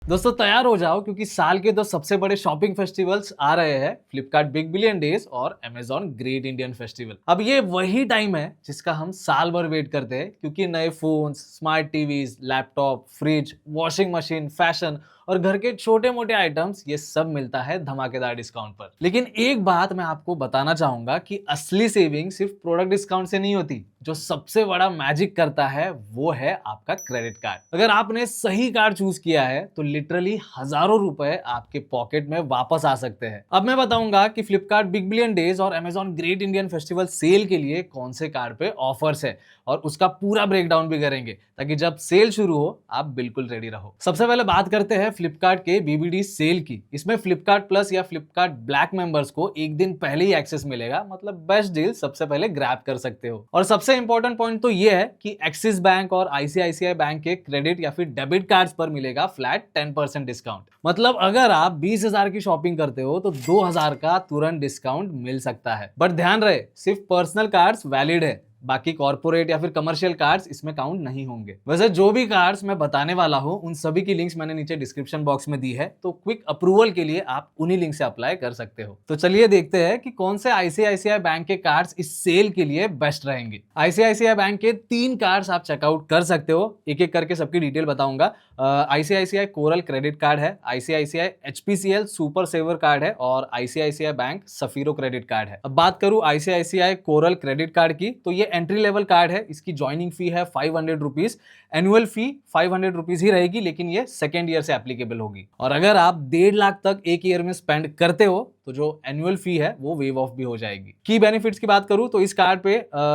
दोस्तों तैयार हो जाओ क्योंकि साल के दो सबसे बड़े शॉपिंग फेस्टिवल्स आ रहे हैं, फ्लिपकार्ट बिग बिलियन डेज और अमेजॉन ग्रेट इंडियन फेस्टिवल। अब ये वही टाइम है जिसका हम साल भर वेट करते हैं क्योंकि नए phones, smart TVs, laptop, fridge, washing machine, fashion और घर के छोटे मोटे आइटम्स ये सब मिलता है धमाकेदार डिस्काउंट पर। लेकिन एक बात मैं आपको बताना चाहूंगा कि असली सेविंग सिर्फ प्रोडक्ट डिस्काउंट से नहीं होती। जो सबसे बड़ा मैजिक करता है वो है आपका क्रेडिट कार्ड। अगर आपने सही कार्ड चूज किया है तो लिटरली हजारों रुपए आपके पॉकेट में वापस आ सकते हैं। अब मैं बताऊंगा कि फ्लिपकार्ट बिग बिलियन डेज और Amazon great Indian festival sale के लिए कौन से कार्ड पे ऑफर्स है और उसका पूरा ब्रेकडाउन भी करेंगे ताकि जब सेल शुरू हो आप बिल्कुल रेडी रहो। सबसे पहले बात करते हैं फ्लिपकार्ट के बीबीडी सेल की। इसमें फ्लिपकार्ट प्लस या फ्लिपकार्ट ब्लैक मेंबर्स को एक दिन पहले ही एक्सेस मिलेगा, मतलब बेस्ट डील सबसे पहले ग्रैब कर सकते हो। और सबसे इंपॉर्टेंट पॉइंट तो ये है कि एक्सिस बैंक और आईसीआईसीआई बैंक के क्रेडिट या फिर डेबिट कार्ड्स पर मिलेगा फ्लैट 10% डिस्काउंट। मतलब अगर आप 20,000 की शॉपिंग करते हो तो 2,000 का तुरंत डिस्काउंट मिल सकता है। बट ध्यान रहे, सिर्फ पर्सनल कार्ड्स वैलिड है, बाकी कॉर्पोरेट या फिर कमर्शियल कार्ड्स इसमें काउंट नहीं होंगे। वैसे जो भी कार्ड्स मैं बताने वाला हूं उन सभी की लिंक्स मैंने नीचे डिस्क्रिप्शन बॉक्स में दी है, तो क्विक अप्रूवल के लिए आप उन्हीं लिंक से अप्लाई कर सकते हो। तो चलिए देखते हैं कि कौन से आईसीआईसीआई बैंक के कार्ड्स इस सेल के लिए बेस्ट रहेंगे। आईसीआईसीआई बैंक के 3 कार्ड्स आप चेकआउट कर सकते हो, एक एक करके सबकी डिटेल बताऊंगा। आईसीआईसीआई कोरल क्रेडिट कार्ड है, ICICI HPCL super saver card है और ICICI bank Sapphiro credit card है। अब बात करूं आईसीआईसीआई कोरल क्रेडिट कार्ड की, तो ये एंट्री लेवल कार्ड है। इसकी ज्वाइनिंग फी है 500 रुपीज, एनुअल फी 500 रुपीज ही रहेगी, लेकिन ये सेकेंड ईयर से एप्लीकेबल होगी। और अगर आप 1.5 लाख तक एक ईयर में स्पेंड करते हो तो जो एनुअल फी है वो वेव ऑफ भी हो जाएगी। की बेनिफिट्स की बात करूं तो इस कार्ड पे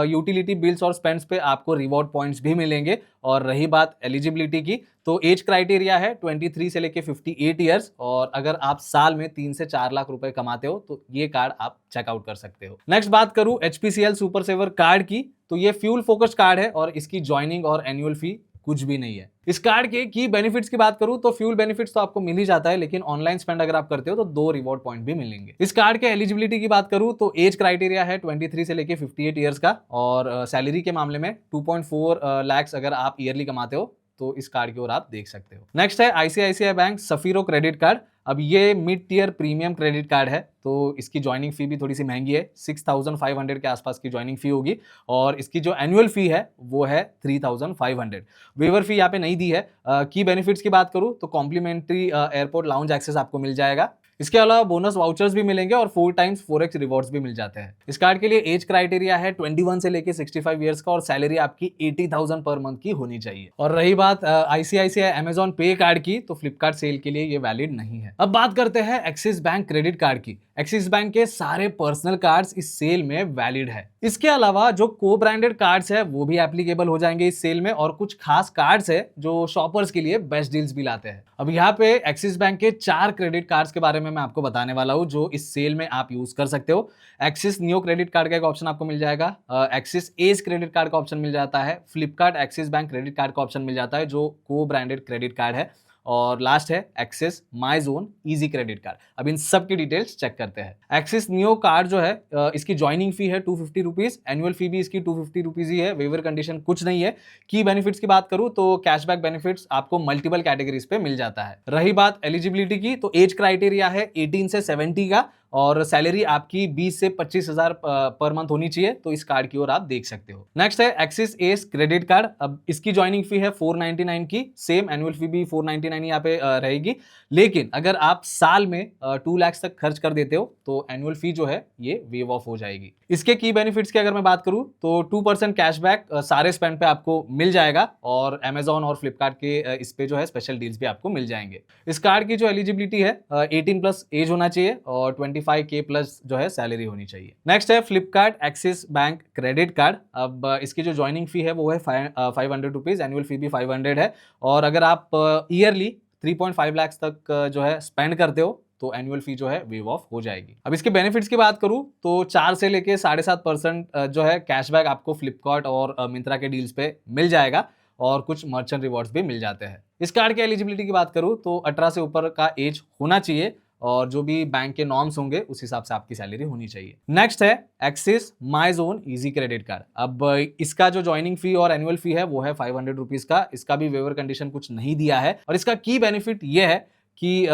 यूटिलिटी बिल्स और स्पेंड्स पे आपको रिवॉर्ड पॉइंट्स भी मिलेंगे। और रही बात एलिजिबिलिटी की, तो एज क्राइटेरिया है 23 से लेके 58 ईयर्स, और अगर आप साल में 3 से 4 लाख रुपए कमाते हो तो ये कार्ड आप चेकआउट कर सकते हो। नेक्स्ट बात करूं एचपीसीएल सुपर सेवर कार्ड की, तो ये फ्यूल फोकस्ड कार्ड है और इसकी ज्वाइनिंग और एनुअल फी कुछ भी नहीं है। इस कार्ड के की बेनिफिट्स की बात करूं तो फ्यूल बेनिफिट्स तो आपको मिल ही जाता है, लेकिन ऑनलाइन स्पेंड अगर आप करते हो तो 2 रिवॉर्ड पॉइंट भी मिलेंगे। इस कार्ड के एलिजिबिलिटी की बात करूं तो एज क्राइटेरिया है 23 से लेके 58 ईयर्स का, और सैलरी के मामले में 2.4 लाख अगर आप ईयरली कमाते हो तो इस कार्ड की ओर आप देख सकते हो। नेक्स्ट है ICICI bank Sapphiro credit card. अब ये mid tier premium credit card है, तो इसकी ज्वाइनिंग फी भी थोड़ी सी महंगी है, 6,500 के आसपास की ज्वाइनिंग फी होगी, और इसकी जो एनुअल फी है वो है 3,500। वेवर फी यहाँ पे नहीं दी है। की बेनिफिट्स की बात करूँ तो कॉम्प्लीमेंट्री एयरपोर्ट लाउंज एक्सेस आपको मिल जाएगा। इसके अलावा बोनस वाउचर्स भी मिलेंगे और 4 टाइम्स 4x रिवॉर्ड्स भी मिल जाते हैं। इस कार्ड के लिए एज क्राइटेरिया है 21 से लेके 65 ईयर्स का, और सैलरी आपकी 80,000 पर मंथ की होनी चाहिए। और रही बात आईसीआईसीआई अमेजॉन पे कार्ड की, तो फ्लिपकार्ट सेल के लिए ये वैलिड नहीं है। अब बात करते हैं एक्सिस बैंक क्रेडिट कार्ड की। एक्सिस बैंक के सारे पर्सनल कार्ड्स इस सेल में वैलिड है। इसके अलावा जो को ब्रांडेड कार्ड्स है वो भी एप्लीकेबल हो जाएंगे इस सेल में, और कुछ खास कार्ड्स है जो शॉपर्स के लिए बेस्ट डील्स भी लाते हैं। अब यहाँ पे एक्सिस बैंक के 4 क्रेडिट कार्ड्स के बारे में मैं आपको बताने वाला हूँ जो इस सेल में आप यूज कर सकते हो। एक्सिस नियो क्रेडिट कार्ड का एक ऑप्शन आपको मिल जाएगा, एक्सिस एज क्रेडिट कार्ड का ऑप्शन मिल जाता है, Flipkart axis bank credit card का ऑप्शन मिल जाता है जो को ब्रांडेड क्रेडिट कार्ड है, और लास्ट है axis my zone easy credit card. अब इन सब की डिटेल्स चेक करते हैं। एक्सिस नियो कार्ड जो है इसकी ज्वाइनिंग फी है 250 रुपीज, एनुअल फी भी इसकी 250 रुपीज ही है, वेवर कंडीशन कुछ नहीं है। की बेनिफिट्स की बात करूं तो कैशबैक बेनिफिट्स आपको मल्टीपल कैटेगरीज पे मिल जाता है। रही बात एलिजिबिलिटी की, तो एज क्राइटेरिया है 18 से 70 का, और सैलरी आपकी 20 से 25,000 पर मंथ होनी चाहिए, तो इस कार्ड की ओर आप देख सकते हो। नेक्स्ट है एक्सिस एस क्रेडिट कार्ड। अब इसकी ज्वाइनिंग फी है 499 की, सेम एनुअल फी भी 499 यहाँ पे रहेगी, लेकिन अगर आप साल में 2 लाख तक खर्च कर देते हो तो एनुअल फी जो है ये वेव ऑफ हो जाएगी। इसके की बेनिफिट्स की अगर मैं बात करूं तो 2% कैशबैक सारे स्पेंड पे आपको मिल जाएगा, और अमेजॉन और फ्लिपकार्ट के इस पे जो है स्पेशल डील्स भी आपको मिल जाएंगे। इस कार्ड की जो एलिजिबिलिटी है 18 प्लस एज होना चाहिए, और 25K प्लस जो है सैलरी होनी चाहिए। नेक्स्ट है Flipkart axis bank credit card. अब इसकी जो ज्वाइनिंग फी है वो है 500 रुपीज, एनुअल फी भी 500 है, और अगर आप ईयरली 3.5 लाख तक जो है स्पेंड करते हो तो एनुअल फी जो है वेव ऑफ हो जाएगी। अब इसके बेनिफिट्स की बात करूं तो 4 से लेके 7.5% जो है कैशबैक आपको फ्लिपकार्ट और मिंत्रा के डील्स पे मिल जाएगा, और कुछ मर्चेंट रिवॉर्ड्स भी मिल जाते हैं। इस कार्ड की एलिजिबिलिटी की बात करूं तो 18 से ऊपर का एज होना चाहिए, और जो भी बैंक के नॉर्म्स होंगे उस हिसाब से आपकी सैलरी होनी चाहिए। नेक्स्ट है axis my zone easy credit card. अब इसका जो ज्वाइनिंग फी और एनुअल फी है वो है 500 रुपीज का। इसका भी वेवर कंडीशन कुछ नहीं दिया है और इसका की बेनिफिट ये है कि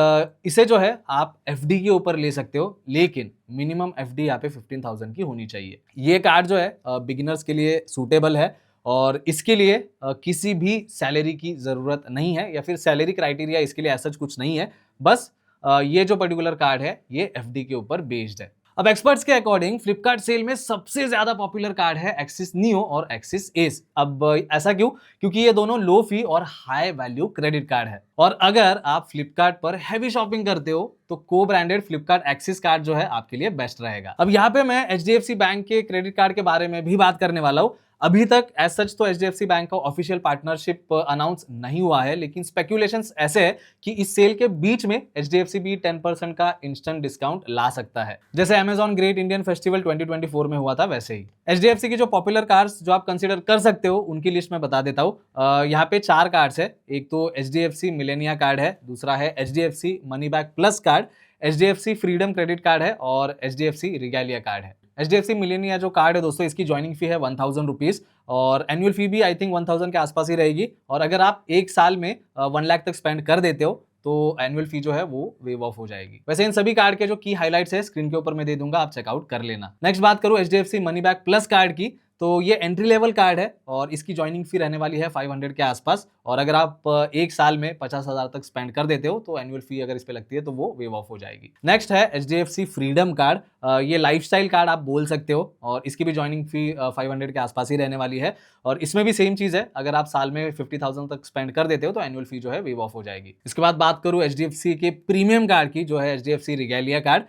इसे जो है आप एफडी के ऊपर ले सकते हो, लेकिन मिनिमम एफडी यहाँ पे 15,000 की होनी चाहिए। ये कार्ड जो है बिगिनर्स के लिए सूटेबल है और इसके लिए किसी भी सैलरी की जरूरत नहीं है या फिर सैलरी क्राइटेरिया इसके लिए ऐसा कुछ नहीं है। बस ये जो पर्टिकुलर कार्ड है ये एफडी के ऊपर बेस्ड है। अब एक्सपर्ट्स के अकॉर्डिंग फ्लिपकार्ट सेल में सबसे ज्यादा पॉपुलर कार्ड है एक्सिस नियो और एक्सिस एस। अब ऐसा क्यों? क्योंकि ये दोनों लो फी और हाई वैल्यू क्रेडिट कार्ड है और अगर आप फ्लिपकार्ट पर हैवी शॉपिंग करते हो तो को ब्रांडेड फ्लिपकार्ट एक्सिस कार्ड जो है आपके लिए बेस्ट रहेगा। अब यहाँ पे मैं एचडीएफसी बैंक के क्रेडिट कार्ड के बारे में भी बात करने वाला हूँ। अभी तक एज सच तो एचडीएफसी बैंक का ऑफिशियल पार्टनरशिप अनाउंस नहीं हुआ है, लेकिन स्पेक्यूलेशंस ऐसे है कि इस सेल के बीच में एचडीएफसी भी 10% का इंस्टेंट डिस्काउंट ला सकता है, जैसे अमेजॉन ग्रेट इंडियन फेस्टिवल 2024 में हुआ था वैसे ही। एचडीएफसी की जो पॉपुलर कार्ड्स जो आप कंसीडर कर सकते हो उनकी लिस्ट में बता देता हूँ। यहाँ पे 4 कार्ड्स है। एक तो एचडीएफसी मिलेनिया कार्ड है, दूसरा है HDFC money back plus card, HDFC freedom credit card है और एचडीएफसी रिगैलिया कार्ड है। एचडीएफसी मिलेनिया जो कार्ड है दोस्तों, इसकी ज्वाइनिंग फी है 1000 रुपीज और एनुअल फी भी आई थिंक 1000 के आसपास ही रहेगी। और अगर आप एक साल में 1 लाख तक स्पेंड कर देते हो तो एनुअल फी जो है वो वेव ऑफ हो जाएगी। वैसे इन सभी कार्ड के जो की हाइलाइट्स है स्क्रीन के ऊपर मैं दे दूंगा, आप चेकआउट कर लेना। नेक्स्ट बात करूं HDFC money back plus card की, तो ये एंट्री लेवल कार्ड है और इसकी ज्वाइनिंग फी रहने वाली है 500 के आसपास और अगर आप एक साल में 50,000 तक स्पेंड कर देते हो तो एनुअल फी अगर इस पे लगती है तो वो वेव ऑफ हो जाएगी। नेक्स्ट है एचडीएफसी फ्रीडम कार्ड। ये लाइफस्टाइल कार्ड आप बोल सकते हो और इसकी भी ज्वाइनिंग फी 500 के आसपास ही रहने वाली है और इसमें भी सेम चीज है, अगर आप साल में 50,000 तक स्पेंड कर देते हो तो एनुअल फी जो है वेव ऑफ हो जाएगी। इसके बाद बात करूं एचडीएफसी के प्रीमियम कार्ड की, जो है एचडीएफसी रिगैलिया कार्ड।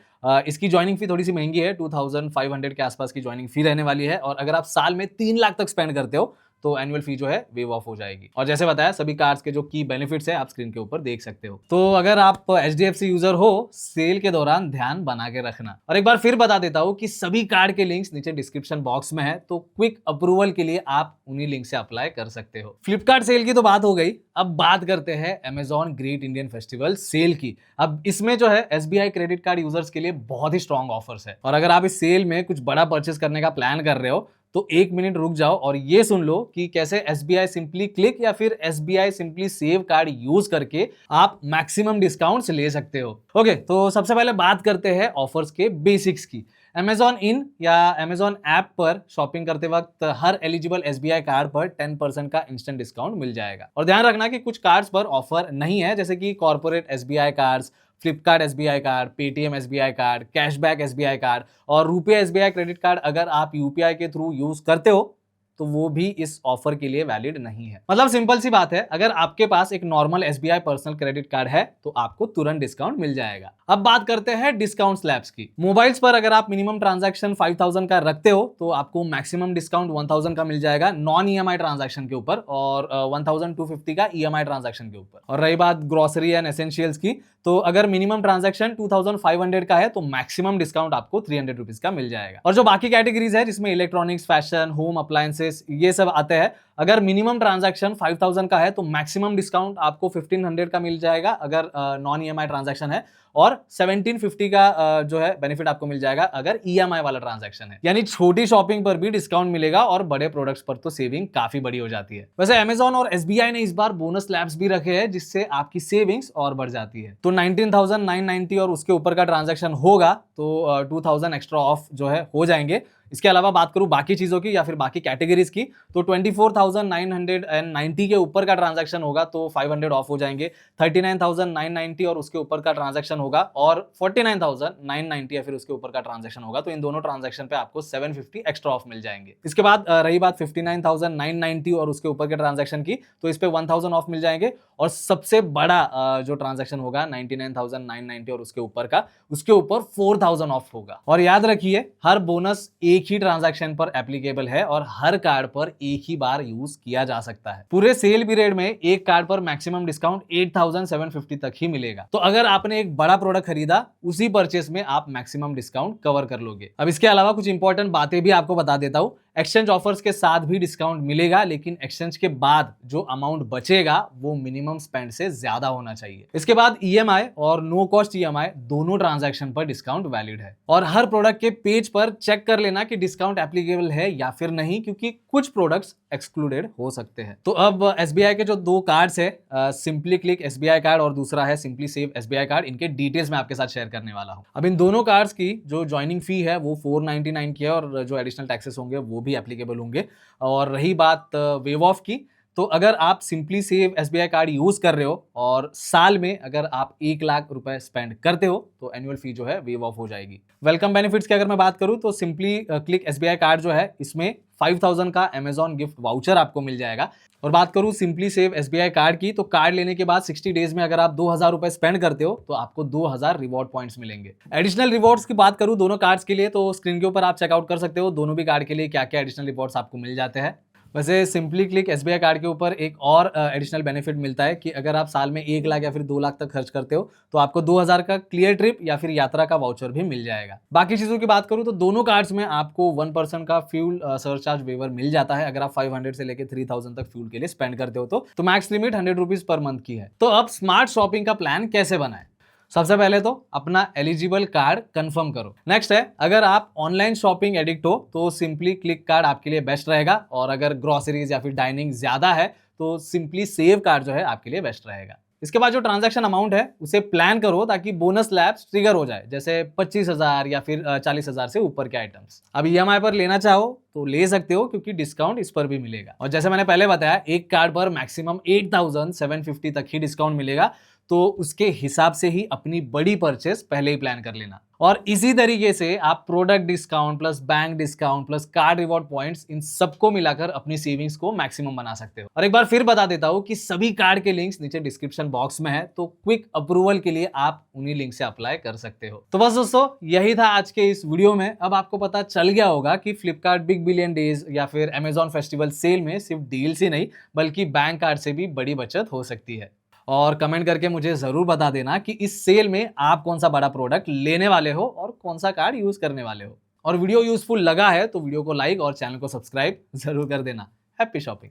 इसकी ज्वाइनिंग फी थोड़ी सी महंगी है, 2500 के आसपास की ज्वाइनिंग फी रहने वाली है और अगर आप साल में 3 लाख तक स्पेंड करते हो तो एनुअल फी जो है वेव ऑफ हो जाएगी। और जैसे बताया सभी कार्ड्स के जो की बेनिफिट्स है आप स्क्रीन के ऊपर देख सकते हो। तो अगर आप एचडीएफसी यूजर हो, सेल के दौरान ध्यान बना के रखना। और एक बार फिर बता देता हूं कि सभी कार्ड के लिंक्स नीचे डिस्क्रिप्शन बॉक्स में है, तो क्विक अप्रूवल के लिए आप उन्हीं लिंक से अप्लाई कर सकते हो। फ्लिपकार्ट सेल की तो बात हो गई, अब बात करते हैं Amazon great Indian festival sale की। अब इसमें जो है एसबीआई क्रेडिट कार्ड यूजर्स के लिए बहुत ही स्ट्रॉन्ग ऑफर्स है और अगर आप इस सेल में कुछ बड़ा परचेस करने का प्लान कर रहे हो तो 1 मिनट रुक जाओ और ये सुन लो कि कैसे एसबीआई सिंपली क्लिक या फिर SBI simply save card use करके आप मैक्सिमम डिस्काउंट्स ले सकते हो। ओके, तो सबसे पहले बात करते हैं ऑफर्स के बेसिक्स की। अमेजॉन इन या अमेजॉन ऐप पर शॉपिंग करते वक्त हर एलिजिबल एसबीआई कार्ड पर 10% का इंस्टेंट डिस्काउंट मिल जाएगा। और ध्यान रखना कि कुछ कार्ड्स पर ऑफर नहीं है, जैसे कि corporate SBI cards, Flipkart SBI card, Paytm SBI card, cashback SBI card और रुपये एसबीआई क्रेडिट कार्ड अगर आप यूपीआई के थ्रू यूज करते हो तो वो भी इस ऑफर के लिए वैलिड नहीं है। मतलब सिंपल सी बात है, अगर आपके पास एक normal SBI personal credit card है तो आपको तुरंत डिस्काउंट मिल जाएगा। अब बात करते हैं डिस्काउंट स्लैब्स की। मोबाइल्स पर अगर आप मिनिमम ट्रांजैक्शन 5000 का रखते हो तो आपको मैक्सिमम डिस्काउंट 1000 का मिल जाएगा नॉन ईएमआई ट्रांजैक्शन के ऊपर और 1250 का ईएमआई ट्रांजैक्शन के ऊपर। और रही बात ग्रोसरी एंड एसेंशियल्स की, तो अगर मिनिमम ट्रांजैक्शन 2500 का है तो मैक्सिमम डिस्काउंट आपको 300 रुपीज का मिल जाएगा। और जो बाकी कैटेगरीज है जिसमें इलेक्ट्रॉनिक्स, फैशन, होम अप्लायंसेस ये सब आते हैं, अगर मिनिमम ट्रांजैक्शन 5000 का है तो मैक्सिमम डिस्काउंट आपको 1500 का मिल जाएगा अगर नॉन ईएमआई ट्रांजैक्शन है और 1750 का जो है बेनिफिट आपको मिल जाएगा अगर ईएमआई वाला ट्रांजैक्शन है। यानी छोटी शॉपिंग पर भी डिस्काउंट मिलेगा और बड़े प्रोडक्ट्स पर तो सेविंग काफी बड़ी हो जाती है। वैसे अमेजॉन और एसबीआई ने इस बार बोनस स्लैब्स भी रखे हैं जिससे आपकी सेविंग्स और बढ़ जाती है। तो 19,990 और उसके ऊपर का ट्रांजैक्शन होगा तो 2000 एक्स्ट्रा ऑफ जो है हो जाएंगे। इसके अलावा बात करूं बाकी चीजों की या फिर बाकी कैटेगरीज की, तो 24,990 के ऊपर का ट्रांजैक्शन होगा तो 500 ऑफ हो जाएंगे। 39,990 और उसके ऊपर का ट्रांजैक्शन होगा और 49,990 या फिर उसके ऊपर का ट्रांजैक्शन होगा तो इन दोनों ट्रांजैक्शन पे आपको 750 एक्स्ट्रा ऑफ मिल जाएंगे। इसके बाद रही बात 59,990 और उसके ऊपर के ट्रांजैक्शन की, तो इस पे 1000 ऑफ मिल जाएंगे और सबसे बड़ा जो ट्रांजैक्शन होगा 99,990 और उसके ऊपर का, उसके ऊपर 4000 ऑफ होगा। और याद रखिए हर बोनस एक ही ट्रांजैक्शन पर एप्लीकेबल है और हर कार्ड पर एक ही बार यूज किया जा सकता है। पूरे सेल पीरियड में एक कार्ड पर मैक्सिमम डिस्काउंट 8750 तक ही मिलेगा। तो अगर आपने एक बड़ा प्रोडक्ट खरीदा उसी परचेस में आप मैक्सिमम डिस्काउंट कवर कर लोगे। अब इसके अलावा कुछ इंपॉर्टेंट बातें भी आपको बता देता हूं। एक्सचेंज ऑफर्स के साथ भी डिस्काउंट मिलेगा, लेकिन एक्सचेंज के बाद जो अमाउंट बचेगा वो मिनिमम स्पेंड से ज्यादा होना चाहिए। इसके बाद ईएमआई और नो कॉस्ट ईएमआई दोनों ट्रांजैक्शन पर डिस्काउंट वैलिड है। और हर प्रोडक्ट के पेज पर चेक कर लेना कि डिस्काउंट एप्लीकेबल है या फिर नहीं, क्योंकि कुछ प्रोडक्ट्स एक्सक्लूडेड हो सकते हैं। तो अब एसबीआई के जो दो कार्ड्स है, सिंपली क्लिक एसबीआई कार्ड और दूसरा है सिंपली सेव एसबीआई कार्ड, इनके डिटेल्स मैं आपके साथ शेयर करने वाला हूं। अब इन दोनों कार्ड्स की जो ज्वाइनिंग फी है वो 499 की है और जो एडिशनल टैक्सेस होंगे वो भी एप्लीकेबल होंगे। और रही बात वेव ऑफ की, तो अगर आप simply save SBI card use कर रहे हो और साल में अगर आप 1 लाख रुपए स्पेंड करते हो तो एनुअल फी जो है वेव ऑफ हो जाएगी। वेलकम बेनिफिट्स की अगर मैं बात करूं तो सिंपली क्लिक एसबीआई कार्ड जो है इसमें 5000 का अमेजॉन गिफ्ट वाउचर आपको मिल जाएगा। और बात करूं सिंपली सेव एसबीआई कार्ड की, तो कार्ड लेने के बाद 60 डेज में अगर आप 2000 रुपए स्पेंड करते हो तो आपको 2000 रिवॉर्ड पॉइंट्स मिलेंगे। एडिशनल रिवॉर्ड्स की बात करूं दोनों कार्ड्स के लिए, तो स्क्रीन के ऊपर आप चेकआउट कर सकते हो दोनों भी कार्ड के लिए क्या क्या एडिशनल रिवॉर्ड्स आपको मिल जाते हैं। वैसे सिंपली क्लिक एसबीआई कार्ड के ऊपर एक और एडिशनल बेनिफिट मिलता है कि अगर आप साल में 1 लाख या फिर 2 लाख तक खर्च करते हो तो आपको 2000 का क्लियर ट्रिप या फिर यात्रा का वाउचर भी मिल जाएगा। बाकी चीजों की बात करूं तो दोनों कार्ड्स में आपको 1% का फ्यूल सरचार्ज वेवर मिल जाता है अगर आप 500 से लेकर 3000 तक फ्यूल के लिए स्पेंड करते हो तो max limit 100 rupees per month की है। तो अब स्मार्ट शॉपिंग का प्लान कैसे बनाए? सबसे पहले तो अपना एलिजिबल कार्ड कंफर्म करो। नेक्स्ट है, अगर आप ऑनलाइन शॉपिंग एडिक्ट हो तो सिंपली क्लिक कार्ड आपके लिए बेस्ट रहेगा, और अगर ग्रोसरीज या फिर डाइनिंग ज्यादा है तो सिंपली सेव कार्ड जो है आपके लिए बेस्ट रहेगा। इसके बाद जो ट्रांजैक्शन अमाउंट है उसे प्लान करो ताकि बोनस लैब्स ट्रिगर हो जाए, जैसे 25,000 या फिर 40,000 से ऊपर के आइटम्स। अब ईएमआई पर लेना चाहो तो ले सकते हो क्योंकि डिस्काउंट इस पर भी मिलेगा। और जैसे मैंने पहले बताया एक कार्ड पर मैक्सिमम 8750 तक ही डिस्काउंट मिलेगा, तो उसके हिसाब से ही अपनी बड़ी परचेस पहले ही प्लान कर लेना। और इसी तरीके से आप product discount plus bank discount plus card reward points in सबको मिलाकर अपनी सेविंग्स को मैक्सिमम बना सकते हो। और एक बार फिर बता देता हूं कि सभी कार्ड के लिंक्स नीचे डिस्क्रिप्शन बॉक्स में है, तो क्विक अप्रूवल के लिए आप उन्हीं लिंक से अप्लाई कर सकते हो। तो बस दोस्तों यही था आज के इस वीडियो में। अब आपको पता चल गया होगा कि फ्लिपकार्ट बिग बिलियन डेज या फिर अमेजॉन फेस्टिवल सेल में सिर्फ डील्स ही नहीं बल्कि बैंक कार्ड से भी बड़ी बचत हो सकती है। और कमेंट करके मुझे जरूर बता देना कि इस सेल में आप कौन सा बड़ा प्रोडक्ट लेने वाले हो और कौन सा कार्ड यूज करने वाले हो। और वीडियो यूजफुल लगा है तो वीडियो को लाइक और चैनल को सब्सक्राइब जरूर कर देना। Happy shopping.